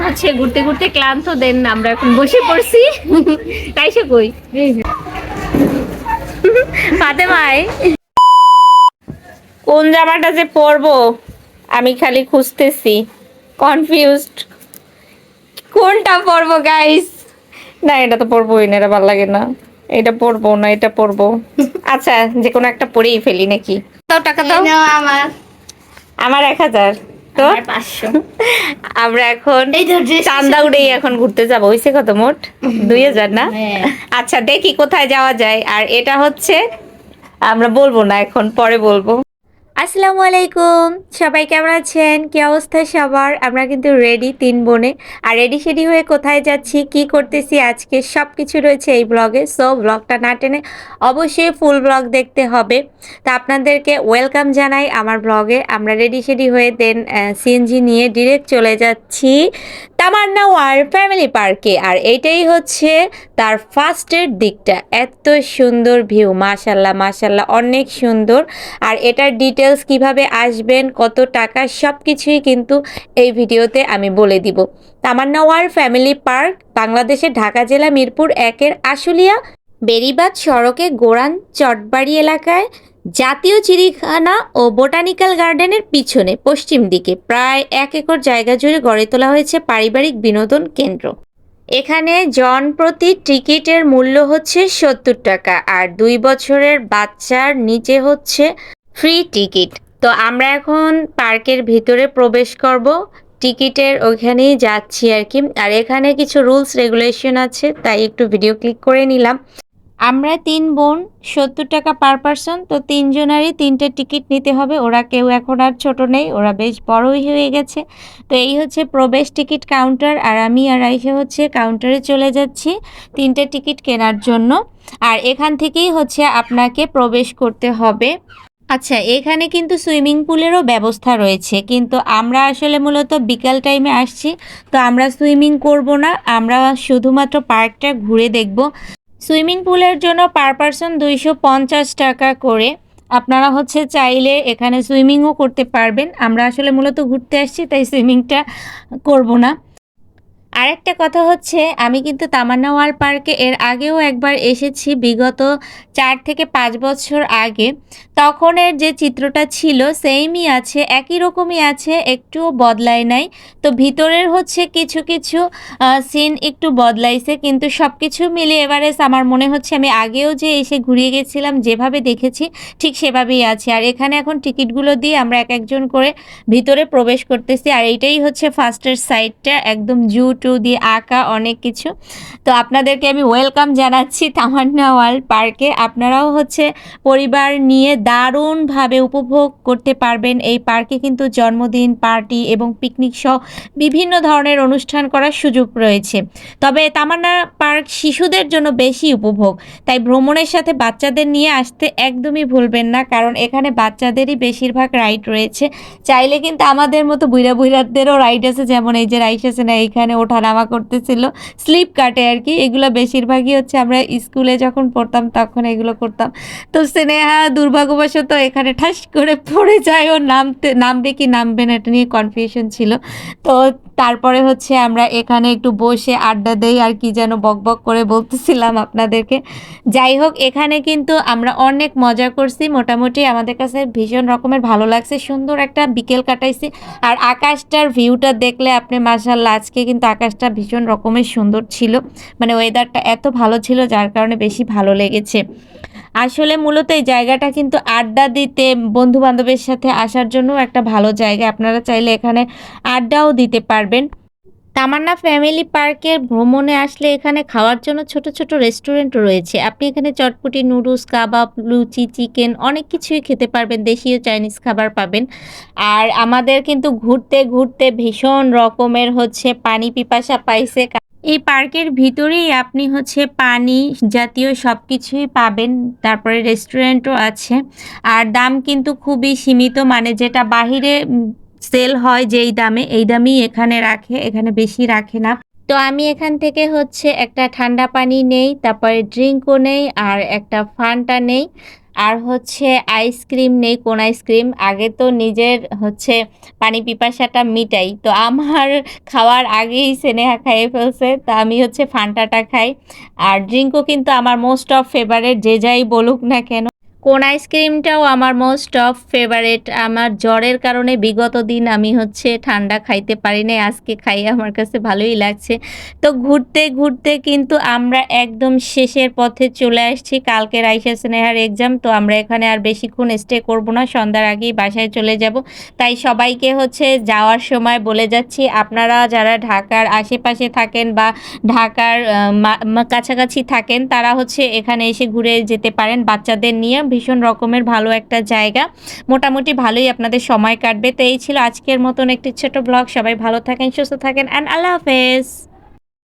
আচ্ছা, ঘুরতে ঘুরতে ক্লান্ত দেন না, আমরা এখন বসে পড়ছি। তাই সে কই ফাতেমায় কোন জামাটা যে পরবো আমি খালি খুঁজতেছি, কনফিউজড কোনটা পরবো গাইস। না এটা তো পরবোই না, এটা ভালো লাগে না। এটা পরবো না, এটা পরবো। আচ্ছা যে কোনো একটা পরেই ফেলি নাকি। দাও টাকা দাও। আমার 1000, তো 500। আমরা এখন চান্দা উড়েই এখন ঘুরতে যাবো। হইছে কত মোট? 2000 না? আচ্ছা দেখি কোথায় যাওয়া যায়। আর এটা হচ্ছে আমরা বলবো না এখন, পরে বলবো। আসসালামু আলাইকুম, সবাই কেমন আছেন? কি অবস্থা সবার? আমরা কিন্তু রেডি 3 বোনে। আর রেডি শেডি হয়ে কোথায় যাচ্ছি, কি করতেছি আজকে সব কিছু রয়েছে এই ব্লগে। সো ব্লগটা না টেনে অবশ্যই ফুল ব্লগ দেখতে হবে। তা আপনাদেরকে ওয়েলকাম জানাই আমার ব্লগে। আমরা রেডি শেডি হয়ে দেন সিএনজি নিয়ে ডিরেক্ট চলে যাচ্ছি তামান্না ওয়ার ফ্যামিলি পার্কে। আর এইটাই হচ্ছে তার ফার্স্টের দিকটা। এত সুন্দর ভিউ, মাশাল্লাহ মাশাল্লাহ, অনেক সুন্দর। আর এটার ডিটেলস কিভাবে আসবেন, কত টাকা, সব কিছুই কিন্তু এই ভিডিওতে আমি বলে দিব। তামান্না ওয়ার ফ্যামিলি পার্ক বাংলাদেশের ঢাকা জেলা মিরপুর 1-এর আশুলিয়া বেরিবাদ সড়কে গোরান চটবাড়ি এলাকায় জাতীয় চিড়িয়াখানা ও বোটানিক্যাল গার্ডেনের পিছনে পশ্চিম দিকে প্রায় 1 একর জায়গা জুড়ে গড়ে তোলা হয়েছে পারিবারিক বিনোদন কেন্দ্র। এখানে জন প্রতি টিকিটের মূল্য হচ্ছে 70 টাকা, আর 2 বছরের বাচ্চার নিচে হচ্ছে ফ্রি টিকিট। তো আমরা এখন পার্কের ভিতরে প্রবেশ করব, টিকিটের ওখানেই যাচ্ছি আর কি। আর এখানে কিছু রুলস রেগুলেশন আছে, তাই একটু ভিডিও ক্লিক করে নিলাম। আমরা 3 বোন, 70 টাকা পার পারসন। তো 3 জনেরই 3টে টিকিট নিতে হবে। ওরা কেউ এখন আর ছোট নেই, ওরা বেশ বড়ই হয়ে গেছে। তো এই হচ্ছে প্রবেশ টিকিট কাউন্টার। আর আমি আর আইসা হচ্ছে কাউন্টারে চলে যাচ্ছি 3টে টিকিট কেনার জন্য। আর এখান থেকেই হচ্ছে আপনাকে প্রবেশ করতে হবে। আচ্ছা এখানে কিন্তু সুইমিং পুলেরও ব্যবস্থা রয়েছে, কিন্তু আমরা আসলে মূলত বিকাল টাইমে আসছি, তো আমরা সুইমিং করব না, আমরা শুধুমাত্র পার্কটা ঘুরে দেখব। সুইমিং পুলের জন্য পার পারসন 250 টাকা করে। আপনারা হচ্ছে চাইলে এখানে সুইমিংও করতে পারবেন। আমরা আসলে মূলত ঘুরতে আসছি, তাই সুইমিংটা করব না। আরেকটা কথা হচ্ছে, আমি কিন্তু তামান্না ওয়াল পার্কে এর আগেও একবার এসেছি, বিগত 4 থেকে 5 বছর আগে। তখনের যে চিত্রটা ছিল সেমই আছে, একই রকমই আছে, একটুও বদলায় নাই। তো ভিতরের হচ্ছে কিছু কিছু সিন একটু বদলাইছে, কিন্তু সব কিছু মিলিয়ে এভারেজ আমার মনে হচ্ছে আমি আগেও যে এসে ঘুরিয়ে গেছিলাম যেভাবে দেখেছি ঠিক সেভাবেই আছে। আর এখানে এখন টিকিটগুলো দিয়ে আমরা এক একজন করে ভিতরে প্রবেশ করতেছি। আর এইটাই হচ্ছে ফার্স্টের সাইডটা, একদম জু টু দিয়ে আঁকা অনেক কিছু। তো আপনাদেরকে আমি ওয়েলকাম জানাচ্ছি তামান্না ওয়ার্ল্ড পার্কে। আপনারাও হচ্ছে পরিবার নিয়ে দারুণভাবে উপভোগ করতে পারবেন। এই পার্কে কিন্তু জন্মদিন, পার্টি এবং পিকনিক সহ বিভিন্ন ধরনের অনুষ্ঠান করার সুযোগ রয়েছে। তবে তামান্না পার্ক শিশুদের জন্য বেশি উপভোগ, তাই ভ্রমণের সাথে বাচ্চাদের নিয়ে আসতে একদমই ভুলবেন না, কারণ এখানে বাচ্চাদেরই বেশিরভাগ রাইড রয়েছে। চাইলে কিন্তু আমাদের মতো বুড়াদেরও রাইড আছে, যেমন এই যে রাইড আছে না, এইখানে ওঠানামা করতেছিল, স্লিপ কাটে আর কি। এগুলো বেশিরভাগই হচ্ছে আমরা স্কুলে যখন পড়তাম তখন এগুলো করতাম। তো স্নেহা দুর্ভাগ্যবশত এখানে ঠাস করে পড়ে যায়, ও নামবে কি নামবে না এটা নিয়ে কনফিউশন ছিল। তো তারপরে হচ্ছে আমরা এখানে একটু বসে আড্ডা দেই, আর কি যেন বকবক করে বলতেছিলাম আপনাদেরকে। যাই হোক, এখানে কিন্তু আমরা অনেক মজা করছি, মোটামুটি আমাদের কাছে ভীষণ রকমের ভালো লাগছে, সুন্দর একটা বিকেল কাটাইছি। আর আকাশটার ভিউটা দেখলে আপনি মাশাআল্লাহ, আজকে কিন্তু আকাশটা ভীষণ রকমের সুন্দর ছিল, মানে ওয়েদারটা এত ভালো ছিল যার কারণে বেশি ভালো লেগেছে। আসলে মূলত এই জায়গাটা কিন্তু আড্ডা দিতে, বন্ধু বান্ধবের সাথে আসার জন্য একটা ভালো জায়গা। আপনারা চাইলে এখানে আড্ডাও দিতে পারবেন। তামান্না ফ্যামিলি পার্কের ভ্রমণে আসলে এখানে খাওয়ার জন্য ছোট ছোট রেস্টুরেন্টও রয়েছে। আপনি এখানে চটপটি, নুডলস, কাবাব, লুচি, চিকেন অনেক কিছুই খেতে পারবেন, দেশীয় চাইনিজ খাবার পাবেন। আর আমাদের কিন্তু ঘুরতে ঘুরতে ভীষণ রকমের হচ্ছে পানি পিপাসা পাইছে। এই পার্কের ভিতরেই আপনি হচ্ছে পানি জাতীয় সব কিছুই পাবেন, তারপরে রেস্টুরেন্টও আছে। আর দাম কিন্তু খুবই সীমিত, মানে যেটা বাহিরে সেল হয় যেই দামে, এই দামেই এখানে রাখে, এখানে বেশি রাখে না। তো আমি এখান থেকে হচ্ছে একটা ঠান্ডা পানি নেই, তারপরে ড্রিঙ্কও নেই, আর একটা ফান্টা নেই। আর হচ্ছে আইসক্রিম নেই, কোন আইসক্রিম? আগে তো নিজের হচ্ছে পানি পিপাসাটা মিটাই। তো আমার খাওয়ার আগেই স্নেহা খাইয়ে ফেলছে। তো আমি হচ্ছে ফান্টাটা খাই। আর ড্রিংকও কিন্তু আমার মোস্ট অফ ফেভারিট, যে যাই বলুক না কেন। কোন আইসক্রিমটাও আমার মোস্ট অফ ফেভারিট। আমার জ্বরের কারণে বিগত দিন আমি হচ্ছে ঠান্ডা খাইতে পারি নাই। আজকে খাইয়ে আমার কাছে ভালোই লাগছে। তো ঘুরতে, ঘুরতে কিন্তু আমরা একদম শেষের পথে চলে আসছি। কালকে রাইসা স্নেহার এক্সাম। তো আমরা এখানে আর বেশিক্ষণ স্টে করব না। সন্ধ্যার আগেই বাসায় চলে যাব। তাই সবাইকে হচ্ছে যাওয়ার সময় বলে যাচ্ছি, আপনারা যারা ঢাকার আশেপাশে থাকেন বা ঢাকার কাছাকাছি থাকেন, তারা হচ্ছে এখানে এসে ঘুরে যেতে পারেন বাচ্চাদের নিয়ে। ভীষণ রকমের ভালো একটা জায়গা। মোটামুটি ভালোই আপনাদের সময় কাটবে। তো এই ছিল আজকের মতন একটি ছোট ব্লগ। সবাই ভালো থাকেন, সুস্থ থাকেন, অ্যান্ড আল্লাহ হাফেজ।